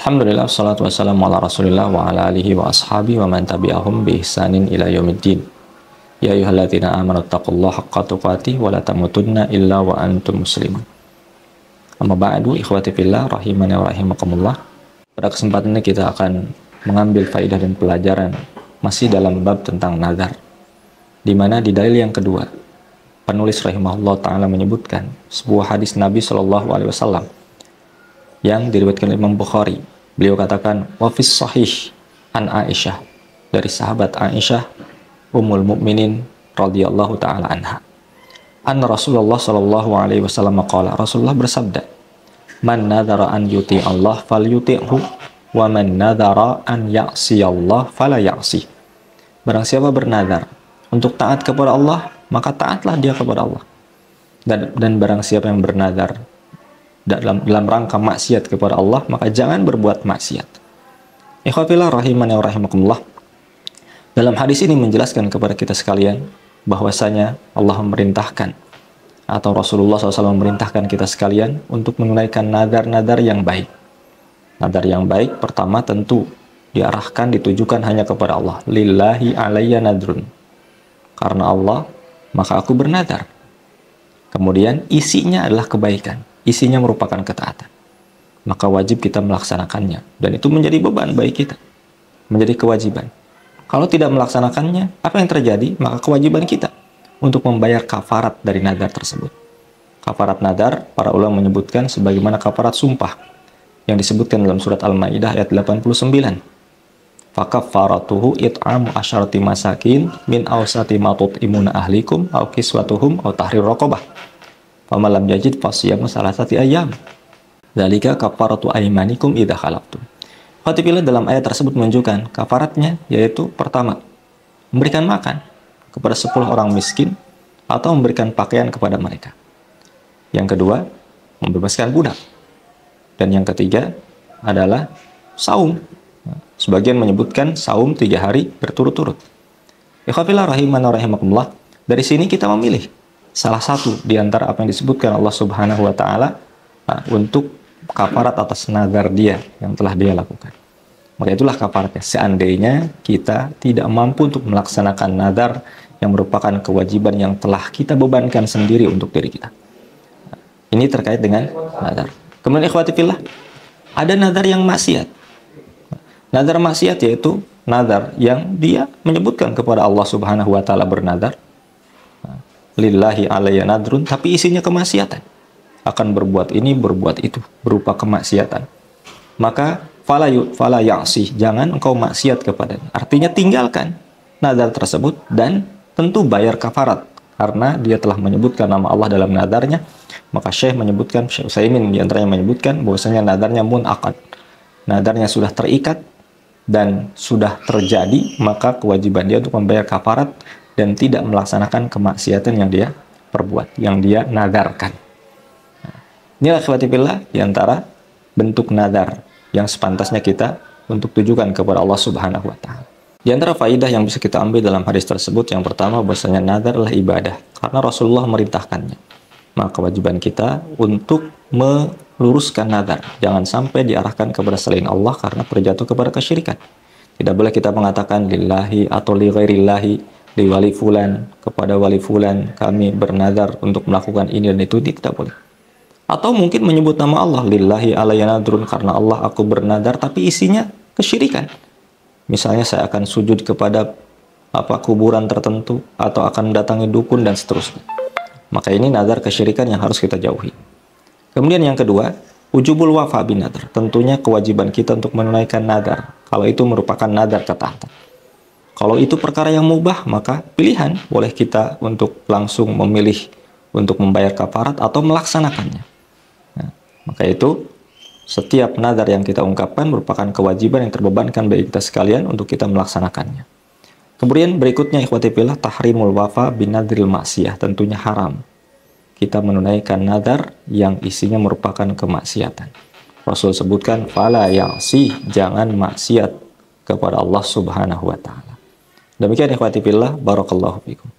Alhamdulillah, salatu wassalamu ala rasulillah wa ala alihi wa ashabi wa man tabi'ahum bi ihsanin ila yaumiddin. Ya ayyuhalladzina amanu taqullaha haqqa tuqatih wa la tamutunna illa wa antum muslimun. Amma ba'du, ikhwati fillah rahimani wa rahimakumullah. Pada kesempatan ini kita akan mengambil faidah dan pelajaran masih dalam bab tentang nazar, di mana di dalil yang kedua penulis rahimahullah ta'ala menyebutkan sebuah hadis Nabi SAW yang diriwayatkan Imam Bukhari. Beliau katakan, wafis sahih an Aisyah, dari sahabat Aisyah Ummul Mukminin radhiyallahu ta'ala anha, anna Rasulullah sallallahu alaihi wasallam qala, Rasulullah bersabda, man nadhara an yuti Allah fal yuti'hu wa man nadhara an ya'si Allah fala ya'si. Barang siapa bernazar untuk taat kepada Allah, maka taatlah dia kepada Allah. Dan barang siapa yang bernazar dalam rangka maksiat kepada Allah, maka jangan berbuat maksiat. Ikhwafillah rahimani wa rahimakumullah. Dalam hadis ini menjelaskan kepada kita sekalian bahwasanya Allah memerintahkan atau Rasulullah SAW memerintahkan kita sekalian untuk menunaikan nazar-nazar yang baik. Nazar yang baik pertama tentu diarahkan, ditujukan hanya kepada Allah. Lillahi alayya nadrun. Karena Allah, maka aku bernazar. Kemudian isinya adalah kebaikan, isinya merupakan ketaatan. Maka wajib kita melaksanakannya, dan itu menjadi beban bagi kita, menjadi kewajiban. Kalau tidak melaksanakannya, apa yang terjadi? Maka kewajiban kita untuk membayar kafarat dari nazar tersebut. Kafarat nazar, para ulama menyebutkan sebagaimana kafarat sumpah yang disebutkan dalam surat Al-Maidah ayat 89. Fakaffaratuhu it'amu asyarati masakin min awsati ma tut'imuna ahlikum aw kiswatuhum aw tahrir raqabah. Faman lam yajid fasiyamu salasati ayyam. Dzalika kafaratu aymanikum idza khalaftum. Fatipillah dalam ayat tersebut menunjukkan kafaratnya, yaitu pertama, memberikan makan kepada 10 orang miskin atau memberikan pakaian kepada mereka. Yang kedua, membebaskan budak. Dan yang ketiga adalah saum. Sebagian menyebutkan saum 3 hari berturut-turut. Ikhwafillah rahimana rahimakumullah. Dari sini kita memilih salah satu di antara apa yang disebutkan Allah Subhanahu wa taala untuk kafarat atas nazar dia yang telah dia lakukan. Maka itulah kafaratnya. Seandainya kita tidak mampu untuk melaksanakan nazar yang merupakan kewajiban yang telah kita bebankan sendiri untuk diri kita. Ini terkait dengan nazar. Kemudian ikhwati fillah, ada nazar yang maksiat. Nazar maksiat yaitu nazar yang dia menyebutkan kepada Allah Subhanahu wa taala bernazar, lillahi alayya nadrun, tapi isinya kemaksiatan. Akan berbuat ini, berbuat itu, berupa kemaksiatan. Maka fala ya'si, jangan engkau maksiat kepadanya. Artinya tinggalkan nazar tersebut dan tentu bayar kafarat, karena dia telah menyebutkan nama Allah dalam nazarnya. Maka Syekh Utsaimin di antaranya menyebutkan bahwasanya nazarnya munaqad. Nazarnya sudah terikat dan sudah terjadi, maka kewajiban dia untuk membayar kafarat dan tidak melaksanakan kemaksiatan yang dia perbuat, yang dia nadarkan. Inilah ikhwati fillah di antara bentuk nazar yang sepantasnya kita untuk tujukan kepada Allah Subhanahu wa taala. Di antara faidah yang bisa kita ambil dalam hadis tersebut, yang pertama bahwasanya nazar adalah ibadah karena Rasulullah memerintahkannya. Maka kewajiban kita untuk meluruskan nazar, jangan sampai diarahkan kepada selain Allah karena terjatuh kepada kesyirikan. Tidak boleh kita mengatakan lillahi atau li ghairillahi, li wali fulan, kepada wali fulan kami bernazar untuk melakukan ini dan itu, tidak boleh. Atau mungkin menyebut nama Allah, lillahi alayya nadrun, karena Allah aku bernazar, tapi isinya kesyirikan. Misalnya saya akan sujud kepada kuburan tertentu, atau akan mendatangi dukun dan seterusnya. Maka ini nazar kesyirikan yang harus kita jauhi. Kemudian yang kedua, ujubul wafa bin nadar. Tentunya kewajiban kita untuk menunaikan nazar, kalau itu merupakan nazar ketaatan. Kalau itu perkara yang mubah, maka pilihan boleh kita untuk langsung memilih untuk membayar kafarat atau melaksanakannya. Maka itu setiap nazar yang kita ungkapkan merupakan kewajiban yang terbebankan bagi kita sekalian untuk kita melaksanakannya. Kemudian berikutnya ikhwati fillah, tahrimul wafa bin nadril maksiyah. Tentunya haram kita menunaikan nazar yang isinya merupakan kemaksiatan. Rasul sebutkan fala ya'si, jangan maksiat kepada Allah Subhanahu wa taala. Demikian ikhwati fillah, barakallahu fikum.